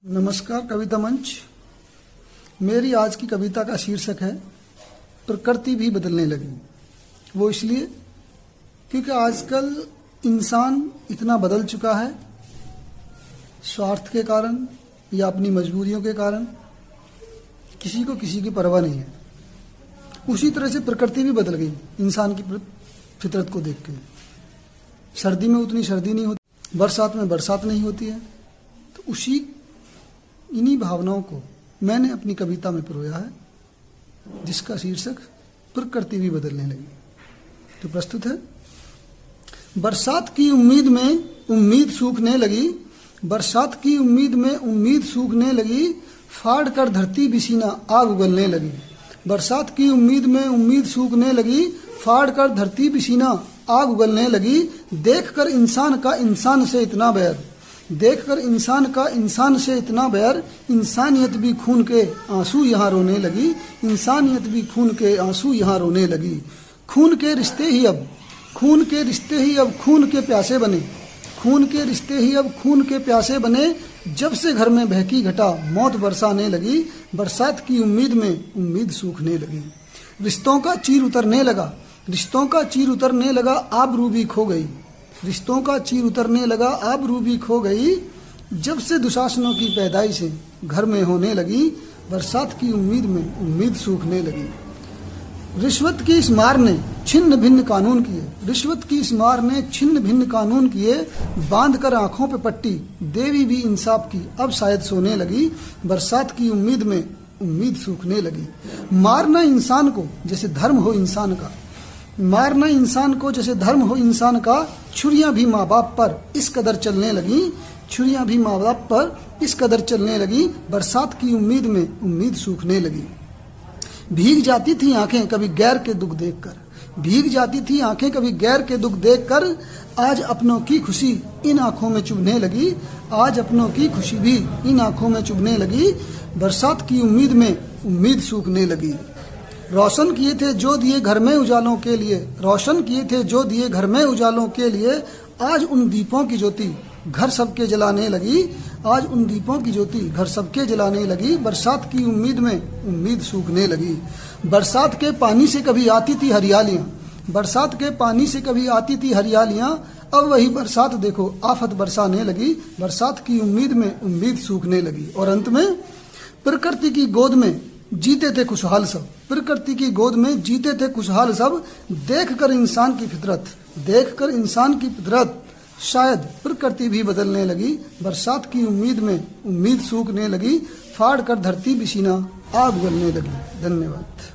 नमस्कार कविता मंच। मेरी आज की कविता का शीर्षक है प्रकृति भी बदलने लगी। वो इसलिए क्योंकि आजकल इंसान इतना बदल चुका है, स्वार्थ के कारण या अपनी मजबूरियों के कारण किसी को किसी की परवाह नहीं है। उसी तरह से प्रकृति भी बदल गई इंसान की फितरत को देख के। सर्दी में उतनी सर्दी नहीं होती, बरसात में बरसात नहीं होती है। तो इन्हीं भावनाओं को मैंने अपनी कविता में पिरोया है, जिसका शीर्षक प्रकृति भी बदलने लगी। तो प्रस्तुत है। बरसात की उम्मीद में उम्मीद सूखने लगी, बरसात की उम्मीद में उम्मीद सूखने लगी, फाड़ कर धरती बिसीना आग उगलने लगी। बरसात की उम्मीद में उम्मीद सूखने लगी, फाड़ कर धरती बिसीना आग उगलने लगी। देखकर इंसान का इंसान से इतना बैर, देखकर इंसान का इंसान से इतना बैर, इंसानियत भी खून के आंसू यहाँ रोने लगी, इंसानियत भी खून के आंसू यहाँ रोने लगी। खून के रिश्ते ही अब खून के रिश्ते ही अब खून के प्यासे बने, खून के रिश्ते ही अब खून के प्यासे बने। जब से घर में बहकी घटा मौत बरसाने लगी, बरसात की उम्मीद में उम्मीद सूखने लगी। रिश्तों का चीर उतरने लगा, रिश्तों का चीर उतरने लगा, आबरू भी खो गई, रिश्तों का चीर उतरने लगा, आबरू भी खो गई। जब से दुशासनों की पैदाइश घर में होने लगी, बरसात की उम्मीद में उम्मीद सूखने लगी। रिश्वत की इस मार ने छिन्न भिन्न कानून किए, रिश्वत की इस मार ने छिन्न भिन्न कानून किए। बांध कर आंखों पे पट्टी देवी भी इंसाफ की अब शायद सोने लगी, बरसात की उम्मीद में उम्मीद सूखने लगी। मारना इंसान को जैसे धर्म हो इंसान का, मारना इंसान को जैसे धर्म हो इंसान का। छुरियां भी माँ बाप पर इस कदर चलने लगी, छुरियां भी माँ बाप पर इस कदर चलने लगी। बरसात की उम्मीद में उम्मीद सूखने लगी। भीग जाती थी आंखें कभी गैर के दुख देखकर, भीग जाती थी आंखें कभी गैर के दुख देखकर। आज अपनों की खुशी इन आंखों में चुभने लगी, आज अपनों की खुशी भी इन आंखों में चुभने लगी। बरसात की उम्मीद में उम्मीद सूखने लगी। रोशन किए थे जो दिए घर में उजालों के लिए, रोशन किए थे जो दिए घर में उजालों के लिए। आज उन दीपों की ज्योति घर सबके जलाने लगी, आज उन दीपों की ज्योति घर सबके जलाने लगी। बरसात की उम्मीद में उम्मीद सूखने लगी। बरसात के पानी से कभी आती थी हरियालियाँ, बरसात के पानी से कभी आती थी हरियालियाँ। अब वही बरसात देखो आफत बरसाने लगी, बरसात की उम्मीद में उम्मीद सूखने लगी। और अंत में प्रकृति की गोद में जीते थे खुशहाल सब, प्रकृति की गोद में जीते थे खुशहाल सब। देखकर इंसान की फितरत, देखकर इंसान की फितरत शायद प्रकृति भी बदलने लगी। बरसात की उम्मीद में उम्मीद सूखने लगी, फाड़ कर धरती बिसीना आग उगलने लगी। धन्यवाद।